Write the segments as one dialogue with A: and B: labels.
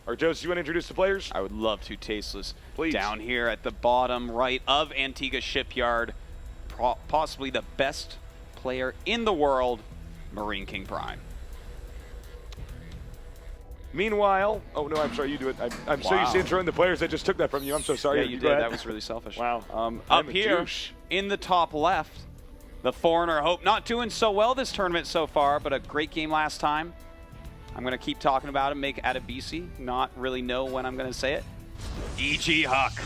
A: Artos, you want to introduce the players?
B: I would love to. Tasteless.
A: Please.
B: Down here at the bottom right of Antigua Shipyard, possibly the best player in the world, Marineking Prime.
A: Meanwhile, oh no, I'm sorry, you do it. I'm so used to introing the players, I just took that from you. I'm so sorry.
B: Yeah, you did. That was really selfish.
A: Wow.
B: Up here, in the top left, the Foreigner Hope, not doing so well this tournament so far, but a great game last time. I'm going to keep talking about him, make Adebisi, not really know when I'm going to say it. E.G. Huck.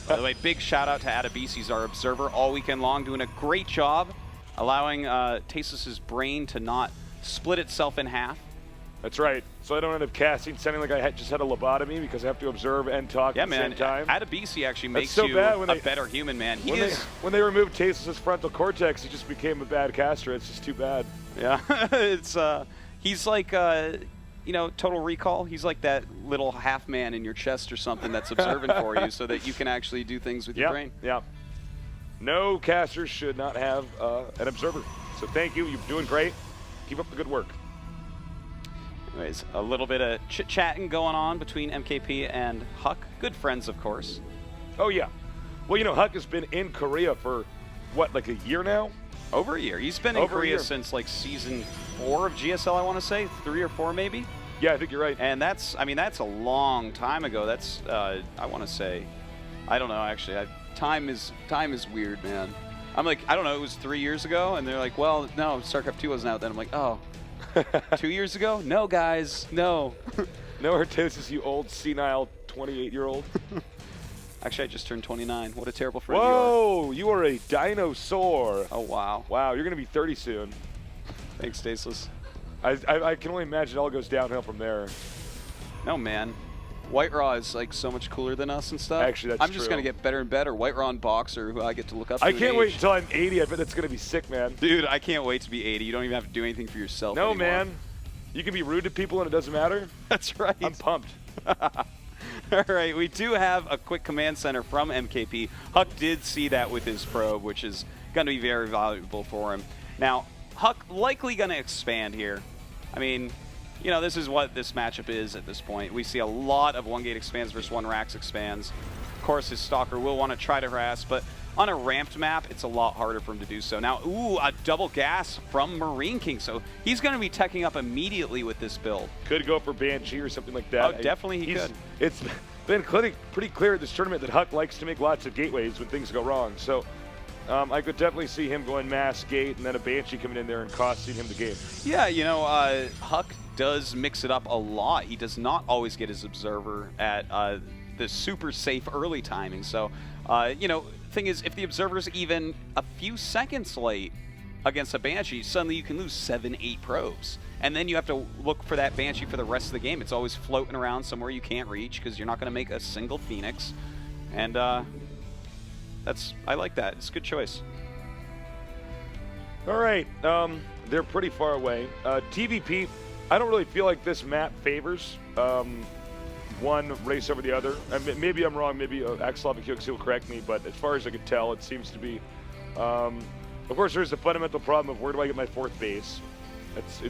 B: By the way, big shout out to Adebisi's our observer all weekend long, doing a great job, allowing Tasteless's brain to not split itself in half.
A: That's right. So I don't end up casting, sounding like I just had a lobotomy because I have to observe and talk at the same time.
B: Adebisi actually makes you a better human, man.
A: When they removed Tasteless's frontal cortex, he just became a bad caster. It's just too bad.
B: Yeah, it's he's like you know, Total Recall. He's like that little half man in your chest or something that's observant for you, so that you can actually do things with your brain.
A: Yeah. No casters should not have an observer. So thank you. You're doing great. Keep up the good work.
B: Anyways, a little bit of chit-chatting going on between MKP and Huck. Good friends, of course.
A: Oh, yeah. Well, you know, Huck has been in Korea for, what, like a year now?
B: Over a year. He's been in Korea since, like, Season 4 of GSL, I want to say. 3 or 4, maybe?
A: Yeah, I think you're right.
B: And that's, I mean, that's a long time ago. That's, I want to say, I don't know, actually. Time is weird, man. I'm like, I don't know, it was 3 years ago? And they're like, well, no, StarCraft 2 wasn't out then. I'm like, oh. 2 years ago? No, guys, no.
A: No, Artosis, you old, senile 28-year-old.
B: Actually, I just turned 29. What a terrible friend
A: Whoa, you are a dinosaur.
B: Oh, wow.
A: Wow, you're going to be 30 soon.
B: Thanks, Tasteless.
A: I can only imagine it all goes downhill from there.
B: No, man. White Raw is like so much cooler than us and stuff.
A: Actually, that's
B: I'm just going to get better and better. White Raw and Boxer, who I get to look up to.
A: I can't wait until I'm 80. I bet that's going to be sick, man.
B: Dude, I can't wait to be 80. You don't even have to do anything for yourself anymore.
A: Man. You can be rude to people and it doesn't matter.
B: That's right.
A: I'm pumped.
B: All right, we do have a quick command center from MKP. Huck did see that with his probe, which is going to be very valuable for him. Now, Huck likely going to expand here. I mean, you know, this is what this matchup is at this point. We see a lot of 1-gate expands versus 1-Rax expands. Of course, his Stalker will want to try to harass, but on a ramped map, it's a lot harder for him to do so. Now, ooh, a double gas from Marineking, so he's going to be teching up immediately with this build.
A: Could go for Banshee or something like that.
B: Oh, definitely he could.
A: It's been pretty clear at this tournament that Huck likes to make lots of gateways when things go wrong, so I could definitely see him going mass gate and then a Banshee coming in there and costing him the game.
B: Yeah, you know, Huck does mix it up a lot. He does not always get his observer at the super safe early timing. So, you know, thing is, if the observer's even a few seconds late against a Banshee, suddenly you can lose 7-8 probes. And then you have to look for that Banshee for the rest of the game. It's always floating around somewhere you can't reach because you're not going to make a single Phoenix. And I like that. It's a good choice.
A: All right. They're pretty far away. TVP, I don't really feel like this map favors one race over the other. I mean, maybe I'm wrong. Maybe Axelov and QXC will correct me, but as far as I can tell, it seems to be. Of course, there's the fundamental problem of where do I get my 4th base?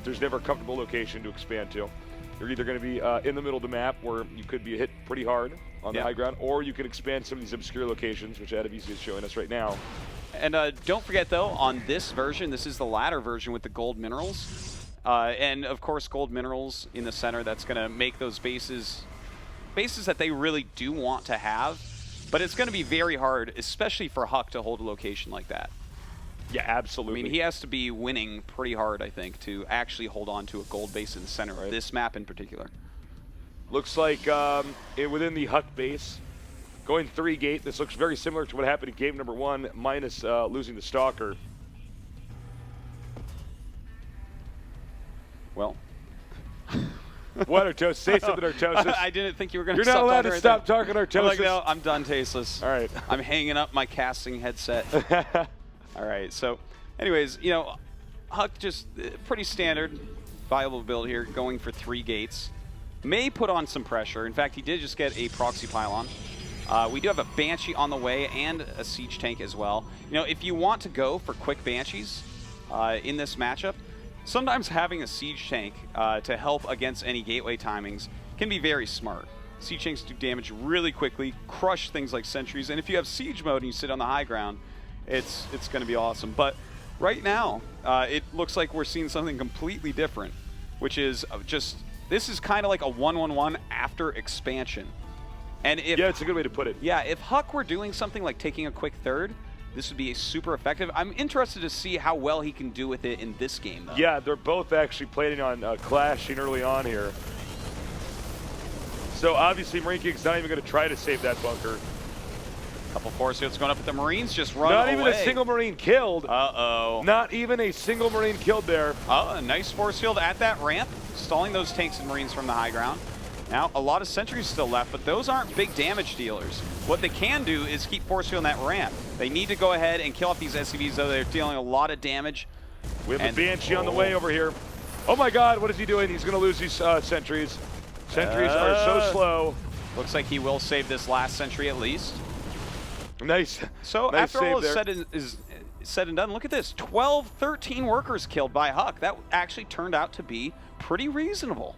A: There's never a comfortable location to expand to. You're either going to be in the middle of the map where you could be hit pretty hard on the high ground, or you can expand some of these obscure locations, which Adebisi is showing us right now.
B: And don't forget, though, on this version, this is the ladder version with the gold minerals. And, of course, gold minerals in the center, that's going to make those bases that they really do want to have. But it's going to be very hard, especially for Huck, to hold a location like that.
A: Yeah, absolutely.
B: I mean, he has to be winning pretty hard, I think, to actually hold on to a gold base in the center of this map in particular.
A: Looks like within the Huck base, going 3-gate, this looks very similar to what happened in game number 1, minus losing the Stalker.
B: Well.
A: What, Artosis? Say something, Artosis.
B: I didn't think you were going to stop
A: talking. You're not allowed to stop
B: talking,
A: Artosis.
B: I'm like, no, I'm done, Tasteless.
A: All right.
B: I'm hanging up my casting headset. All right, so anyways, you know, Huck just pretty standard, viable build here, going for 3 gates. May put on some pressure. In fact, he did just get a proxy pylon. We do have a Banshee on the way and a siege tank as well. You know, if you want to go for quick Banshees in this matchup, sometimes having a siege tank to help against any gateway timings can be very smart. Siege tanks do damage really quickly, crush things like sentries, and if you have siege mode and you sit on the high ground, it's going to be awesome. But right now, it looks like we're seeing something completely different, which is just, this is kind of like a 1-1-1 after expansion. And if,
A: yeah, it's a good way to put it.
B: Yeah, if Huck were doing something like taking a quick third, this would be super effective. I'm interested to see how well he can do with it in this game, though.
A: Yeah, they're both actually planning on clashing early on here. So obviously Marineking's not even going to try to save that bunker.
B: Couple force fields going up at the Marines, just run
A: Not
B: away.
A: even a single Marine killed.
B: Uh-oh.
A: Not even a single Marine killed there.
B: Oh, a nice force field at that ramp, stalling those tanks and Marines from the high ground. Now, a lot of sentries still left, but those aren't big damage dealers. What they can do is keep force field on that ramp. They need to go ahead and kill off these SCVs, though they're dealing a lot of damage.
A: We have a Banshee on the way over here. Oh my god, what is he doing? He's going to lose these sentries. Sentries are so slow.
B: Looks like he will save this last sentry at least.
A: Nice.
B: So
A: nice
B: after all
A: there.
B: is said and done, look at this. 12, 13 workers killed by Huck. That actually turned out to be pretty reasonable.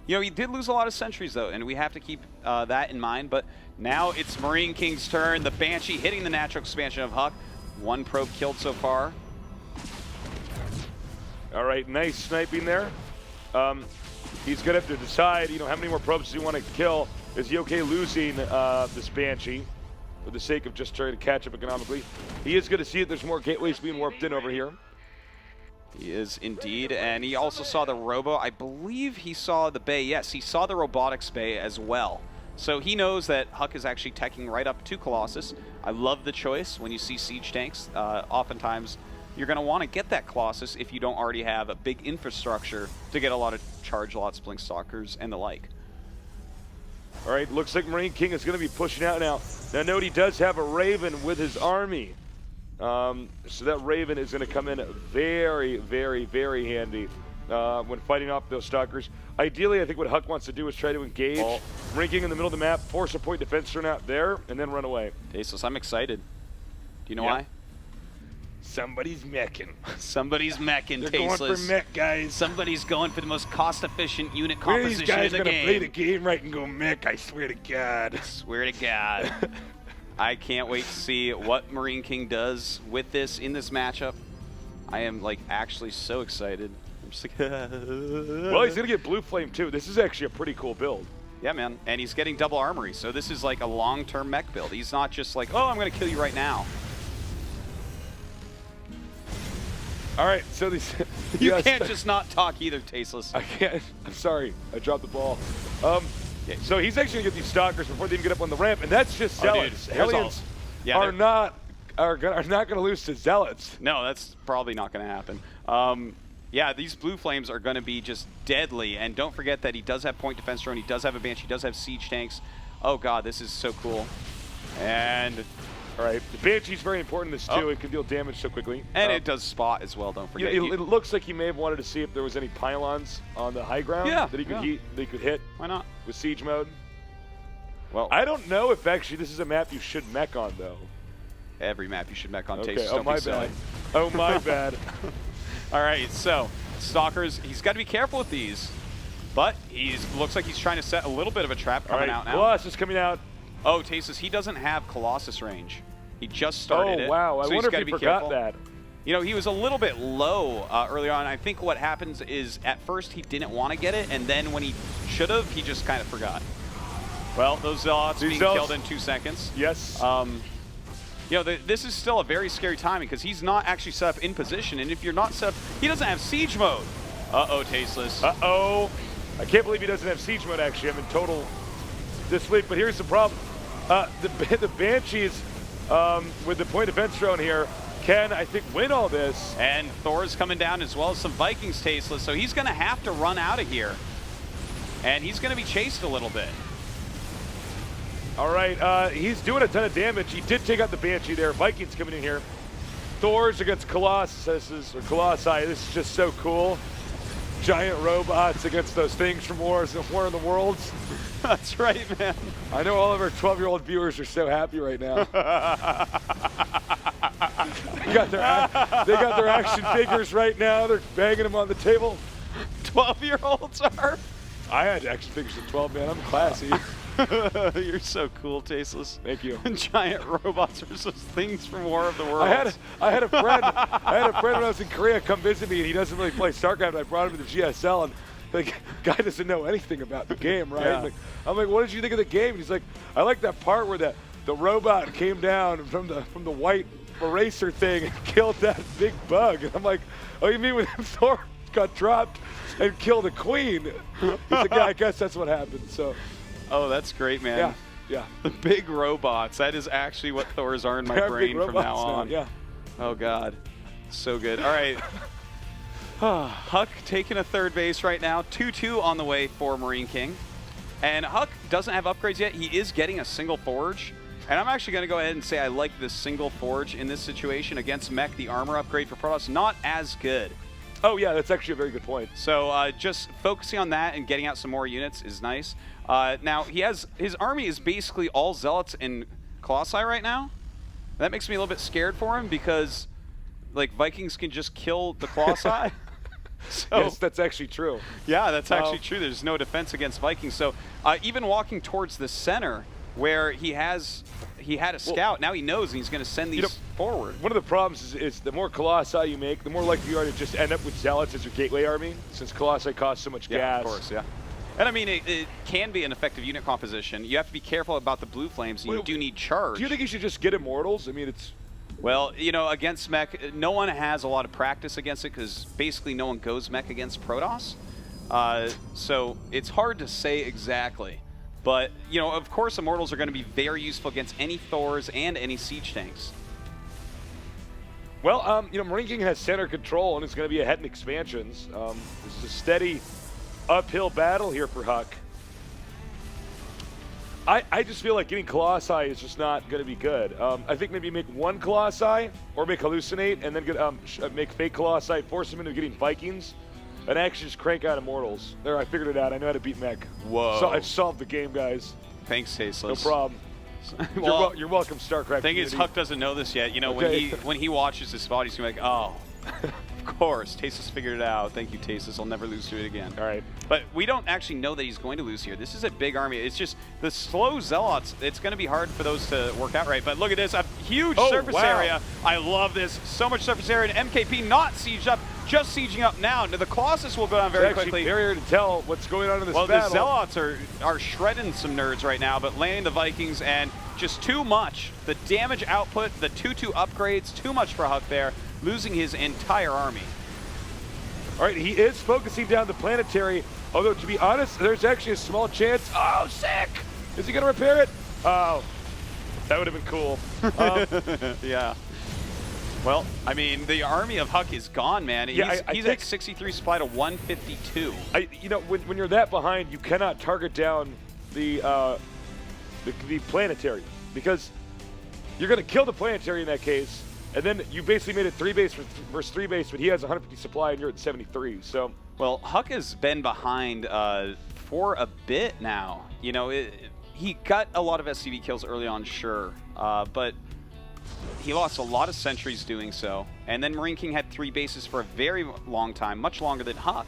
B: You know, he did lose a lot of sentries, though, and we have to keep that in mind. But now it's Marineking's turn. The Banshee hitting the natural expansion of Huck. One probe killed so far.
A: All right, nice sniping there. He's going to have to decide, you know, how many more probes does he want to kill? Is he okay losing this Banshee for the sake of just trying to catch up economically? He is going to see that there's more gateways being warped in over here.
B: He is indeed, and he also saw the robo. I believe he saw the bay. Yes, he saw the robotics bay as well. So he knows that Huck is actually teching right up to Colossus. I love the choice when you see siege tanks. Oftentimes, you're going to want to get that Colossus if you don't already have a big infrastructure to get a lot of charge lots, blink stalkers, and the like.
A: All right, looks like Marineking is going to be pushing out now. Now note he does have a Raven with his army. So that Raven is going to come in very, very, very handy when fighting off those stalkers. Ideally, I think what Huck wants to do is try to engage. Marinking in the middle of the map, force a point defense turn out there, and then run away.
B: Tasteless, I'm excited. Do you know why?
A: Somebody's meching.
B: Somebody's meching,
A: They're
B: Tasteless.
A: going for mech, guys.
B: Somebody's going for the most cost-efficient unit
A: Where are
B: composition
A: these guys
B: in the
A: gonna
B: game.
A: play the game right and go mech? I swear to God.
B: I swear to God. I can't wait to see what Marinekink does with this in this matchup. I am like actually so excited. I'm just like,
A: well, he's gonna get Blue Flame too. This is actually a pretty cool build.
B: Yeah, man, and he's getting double armory, so this is like a long-term mech build. He's not just like, oh, I'm gonna kill you right now.
A: All right, so these
B: you can't just not talk either, Tasteless.
A: I can't. I'm sorry, I dropped the ball. So he's actually gonna get these stalkers before they even get up on the ramp, and that's just Zealots. Hellions are not gonna lose to Zealots.
B: No, that's probably not gonna happen. Yeah, these Blue Flames are gonna be just deadly, and don't forget that he does have point defense drone, he does have a Banshee, he does have siege tanks. Oh god, this is so cool. And
A: all right, the Banshee's very important in this too. It can deal damage so quickly.
B: And it does spot as well, don't forget.
A: It looks like he may have wanted to see if there was any pylons on the high ground that he could hit.
B: Why not?
A: With siege mode.
B: Well,
A: I don't know if actually this is a map you should mech on though.
B: Every map you should mech on.
A: Okay,
B: Tasteless,
A: oh my bad. Oh my bad.
B: All right, so Stalkers, he's got to be careful with these, but looks like he's trying to set a little bit of a trap coming out now.
A: Colossus coming out.
B: Oh, Tasteless, he doesn't have Colossus range. He just started it.
A: Oh, wow.
B: So
A: I wonder if he forgot that.
B: You know, he was a little bit low early on. I think what happens is at first he didn't want to get it, and then when he should have, he just kind of forgot. Well, those Zealots being killed in 2 seconds.
A: Yes.
B: You know, this is still a very scary timing because he's not actually set up in position, and if you're not set up, he doesn't have siege mode. Uh-oh, Tasteless.
A: Uh-oh. I can't believe he doesn't have siege mode, actually. I'm in total disbelief, but here's the problem. The Banshees, with the point defense drone here, can, I think, win all this.
B: And Thor's coming down as well as some Vikings, Tasteless, so he's going to have to run out of here. And he's going to be chased a little bit.
A: All right, he's doing a ton of damage. He did take out the Banshee there. Vikings coming in here. Thor's against Colossus, or Colossi. This is just so cool. Giant robots against those things from War in the Worlds.
B: That's right, man.
A: I know all of our 12-year-old viewers are so happy right now. They got their action figures right now. They're banging them on the table.
B: 12-year-olds are?
A: I had action figures at 12, man. I'm classy.
B: You're so cool, Tasteless.
A: Thank you.
B: Giant robots versus things from War of the Worlds.
A: I had a friend. I had a friend when I was in Korea come visit me, and he doesn't really play StarCraft. I brought him to the GSL, and the guy doesn't know anything about the game, right?
B: Yeah.
A: I'm like, what did you think of the game? And he's like, I like that part where the robot came down from the white eraser thing and killed that big bug. And I'm like, oh, you mean when Thor got dropped and killed the queen? He's like, yeah, I guess that's what happened. So.
B: Oh, that's great, man.
A: Yeah, yeah.
B: The big robots. That is actually what Thors are in my brain from now on.
A: Yeah.
B: Oh, God. So good. All right. Huck taking a third base right now. 2-2 on the way for Marineking. And Huck doesn't have upgrades yet. He is getting a single forge. And I'm actually going to go ahead and say I like this single forge in this situation against Mech. The armor upgrade for Protoss, not as good.
A: Oh, yeah, that's actually a very good point.
B: So just focusing on that and getting out some more units is nice. Now, his army is basically all Zealots and Colossi right now. That makes me a little bit scared for him because, like, Vikings can just kill the Colossi. So,
A: yes, that's actually true.
B: Yeah, that's actually true. There's no defense against Vikings. So even walking towards the center where he had a scout, now he knows and he's going to send these forward.
A: One of the problems is the more Colossi you make, the more likely you are to just end up with Zealots as your gateway army, since Colossi cost so much gas.
B: Of course, yeah. And I mean, it can be an effective unit composition. You have to be careful about the blue flames. You do need charge.
A: Do you think you should just get Immortals? I mean, it's...
B: Well, you know, against Mech, no one has a lot of practice against it because basically no one goes Mech against Protoss. So it's hard to say exactly. But, you know, of course, Immortals are going to be very useful against any Thors and any siege tanks.
A: Well, you know, Marineking has center control and it's going to be ahead in expansions. This is a steady uphill battle here for Huck. I just feel like getting Colossi is just not going to be good. I think maybe make one Colossi or make Hallucinate and then get, make fake Colossi, force them into getting Vikings, and actually just crank out Immortals. There, I figured it out. I know how to beat Mech.
B: Whoa.
A: So I've solved the game, guys.
B: Thanks, Tasteless.
A: No problem.
B: Well,
A: you're welcome, StarCraft.
B: Thing is, Huck doesn't know this yet. You know,
A: okay.
B: when he watches this spot, he's going to be like, oh, of course, Tasteless figured it out. Thank you, Tasteless. I'll never lose to it again.
A: All right.
B: But we don't actually know that he's going to lose here. This is a big army. It's just the slow Zealots. It's going to be hard for those to work out right. But look at this, a huge surface area. I love this. So much surface area. And MKP not sieged up, just sieging up now. Now the Colossus will go down very quickly.
A: It's very hard to tell what's going on in this battle.
B: Well, the Zealots are shredding some nerds right now, but landing the Vikings and just too much. The damage output, the 2-2 upgrades, too much for Huck there, losing his entire army.
A: All right, he is focusing down the planetary, although to be honest, there's actually a small chance. Oh, sick! Is he gonna repair it? Oh, that would have been cool.
B: Yeah. Well, I mean, the army of Huck is gone, man.
A: Yeah,
B: he's at 63 supply to 152.
A: You know, when you're that behind, you cannot target down the planetary because you're gonna kill the planetary in that case. And then you basically made it 3 base versus 3 base, but he has 150 supply and you're at 73. So,
B: well, Huck has been behind for a bit now. You know, he got a lot of SCV kills early on, sure, but he lost a lot of sentries doing so. And then Marineking had 3 bases for a very long time, much longer than Huck.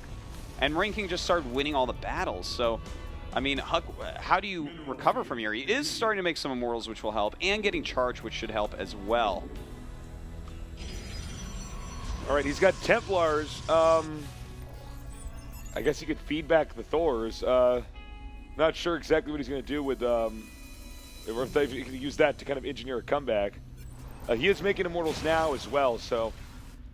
B: And Marineking just started winning all the battles. So, I mean, Huck, how do you recover from here? He is starting to make some Immortals, which will help, and getting charged, which should help as well.
A: All right, he's got Templars. I guess he could feed back the Thors. Not sure exactly what he's going to do with, or if he can use that to kind of engineer a comeback. He is making Immortals now as well, so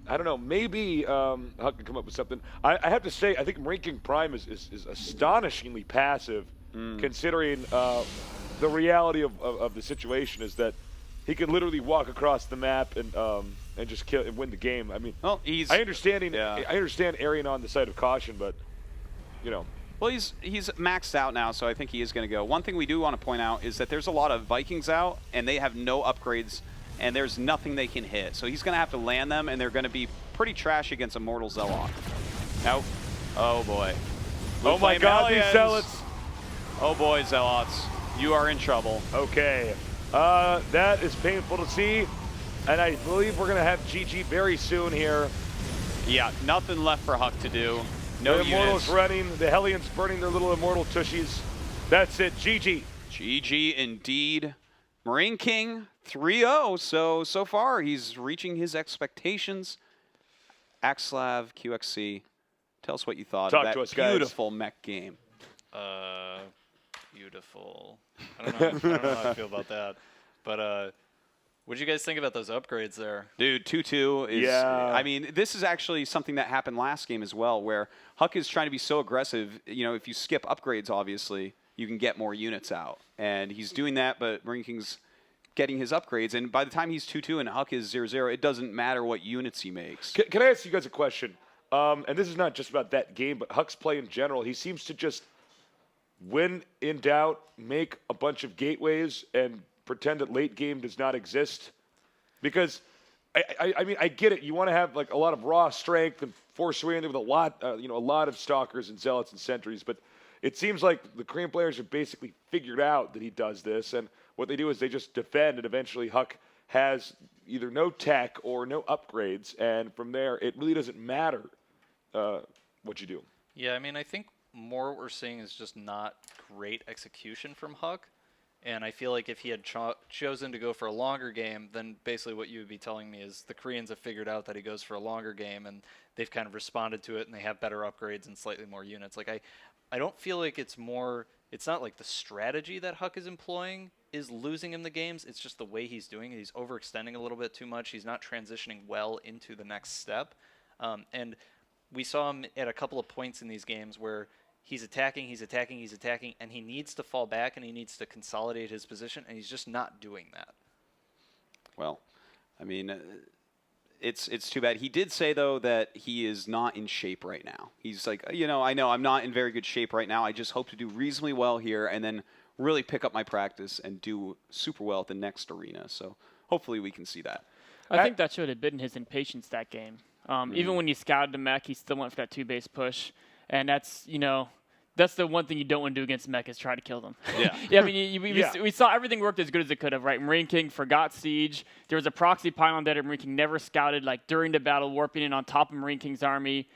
A: I don't know. Maybe Huck can come up with something. I have to say, I think Marineking Prime is astonishingly passive, considering the reality of the situation is that he could literally walk across the map and just kill and win the game. I mean,
B: well,
A: I understand erring on the side of caution, but you know.
B: Well, he's maxed out now, so I think he is going to go. One thing we do want to point out is that there's a lot of Vikings out, and they have no upgrades, and there's nothing they can hit. So he's going to have to land them, and they're going to be pretty trash against Immortal Zealot. Now, oh boy.
A: Oh my God, these Zealots.
B: Oh boy, Zealots. You are in trouble.
A: Okay. That is painful to see. And I believe we're going to have GG very soon here.
B: Yeah, nothing left for Huck to do. No
A: the Immortals
B: units.
A: running. The Hellions burning their little Immortal tushies. That's it. GG.
B: GG indeed. Marineking 3-0. So far, he's reaching his expectations. Axlav, QXC, tell us what you thought
A: Talk
B: of
A: to
B: that
A: us, guys.
B: beautiful mech game.
C: Beautiful. I don't know. I don't know how I feel about that. But what did you guys think about those upgrades there?
B: Dude, 2-2 is,
A: Yeah.
B: I mean, this is actually something that happened last game as well, where Huck is trying to be so aggressive. You know, if you skip upgrades, obviously, you can get more units out. And he's doing that, but Marineking's getting his upgrades. And by the time he's 2-2 and Huck is 0-0, it doesn't matter what units he makes.
A: Can I ask you guys a question? And this is not just about that game, but Huck's play in general. He seems to just, when in doubt, make a bunch of gateways and pretend that late game does not exist. Because, I mean, I get it. You want to have like a lot of raw strength and force away with a lot, a lot of stalkers and zealots and sentries. But it seems like the Korean players have basically figured out that he does this, and what they do is they just defend, and eventually Huck has either no tech or no upgrades, and from there it really doesn't matter what you do.
C: Yeah, I mean, I think more what we're seeing is just not great execution from Huck. And I feel like if he had chosen to go for a longer game, then basically what you would be telling me is the Koreans have figured out that he goes for a longer game, and they've kind of responded to it, and they have better upgrades and slightly more units. Like I don't feel like it's not like the strategy that Huck is employing is losing him the games. It's just the way he's doing it. He's overextending a little bit too much. He's not transitioning well into the next step. And we saw him at a couple of points in these games where he's attacking, and he needs to fall back and he needs to consolidate his position, and he's just not doing that.
B: Well, I mean, it's too bad. He did say, though, that he is not in shape right now. He's like, I know I'm not in very good shape right now. I just hope to do reasonably well here and then really pick up my practice and do super well at the next arena. So hopefully we can see that.
D: I think that should have been his impatience that game. Even when he scouted the mech, he still went for that 2-base push. And that's, that's the one thing you don't want to do against mech is try to kill them.
B: Yeah.
D: Yeah, I mean, we saw everything worked as good as it could have, right? Marineking forgot Siege. There was a proxy pylon that Marineking never scouted, like during the battle, warping in on top of Marineking's army.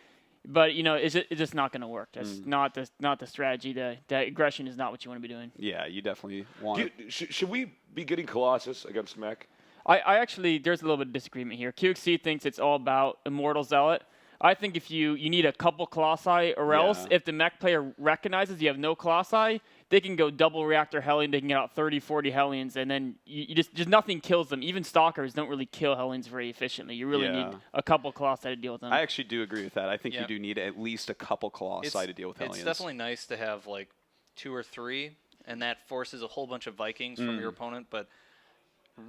D: But, it's just not going to work. That's not the strategy. The aggression is not what you want to be doing.
B: Yeah, you definitely want it.
A: Should we be getting Colossus against mech?
D: I actually, there's a little bit of disagreement here. QXC thinks it's all about Immortal Zealot. I think if you need a couple Colossi, or else if the mech player recognizes you have no Colossi, they can go double reactor Hellion. They can get out 30, 40 Hellions, and then you just nothing kills them. Even Stalkers don't really kill Hellions very efficiently. You really need a couple Colossi to deal with them.
B: I actually do agree with that. I think you do need at least a couple Colossi to deal with Hellions.
C: It's definitely nice to have like 2 or 3, and that forces a whole bunch of Vikings from your opponent, but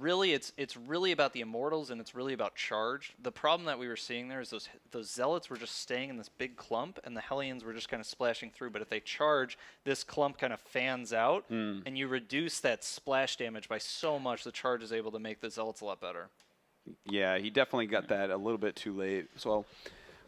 C: really, it's really about the Immortals, and it's really about charge. The problem that we were seeing there is those Zealots were just staying in this big clump, and the Hellions were just kind of splashing through. But if they charge, this clump kind of fans out, and you reduce that splash damage by so much, the charge is able to make the Zealots a lot better.
B: Yeah, he definitely got that a little bit too late. So,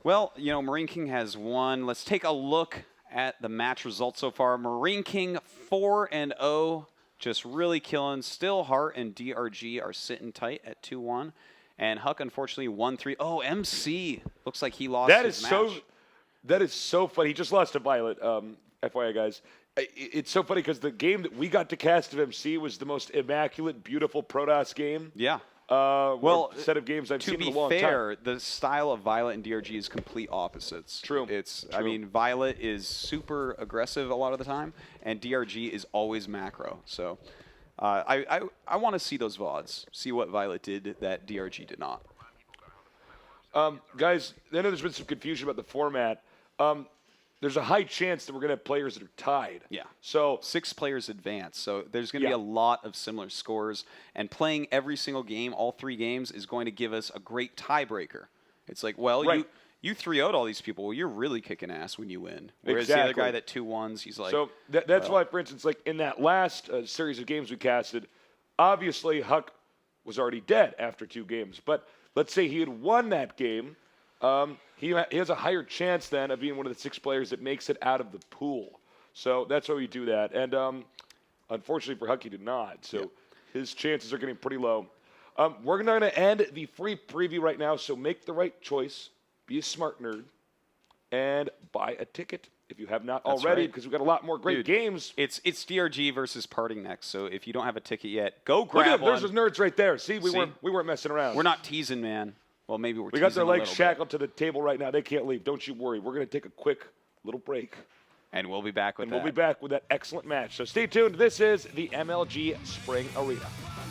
B: well, Marineking has won. Let's take a look at the match results so far. Marineking 4-0. Just really killing. Still, Hart and DRG are sitting tight at 2-1. And Huck, unfortunately, 1-3. Oh, MC. Looks like he lost his match.
A: That is so funny. He just lost to Violet, FYI, guys. It's so funny because the game that we got to cast of MC was the most immaculate, beautiful Protoss game.
B: Yeah.
A: Set of games I've seen in a long time.
B: To be fair, the style of Violet and DRG is complete opposites.
A: True.
B: I mean, Violet is super aggressive a lot of the time, and DRG is always macro. So I want to see those VODs, see what Violet did that DRG did not.
A: Guys, I know there's been some confusion about the format. There's a high chance that we're going to have players that are tied.
B: Yeah.
A: So
B: 6 players advance. So there's going to be a lot of similar scores. And playing every single game, all 3 games, is going to give us a great tiebreaker. It's like, well, you 3-0'd all these people. Well, you're really kicking ass when you win. Whereas the other guy that 2-1s, he's like...
A: So that's why, for instance, like in that last series of games we casted, obviously Huck was already dead after 2 games. But let's say he had won that game... he has a higher chance then of being one of the 6 players that makes it out of the pool. So that's why we do that. And unfortunately for Huck, he did not. So his chances are getting pretty low. We're going to end the free preview right now. So make the right choice. Be a smart nerd. And buy a ticket if you have not
B: That's
A: already,
B: right.
A: because we've got a lot more great
B: Dude,
A: games.
B: It's DRG versus Parting next, so if you don't have a ticket yet, go
A: Look
B: grab
A: at
B: one.
A: there's those nerds right there. See, we
B: See?
A: weren't messing around.
B: We're not teasing, man. Well, maybe we're
A: We
B: teasing
A: got their
B: a
A: legs
B: little bit.
A: shackled to the table right now. They can't leave. Don't you worry. We're going to take a quick little break.
B: And we'll be back with
A: And
B: that.
A: we'll be back with that excellent match. So stay tuned. This is the MLG Spring Arena.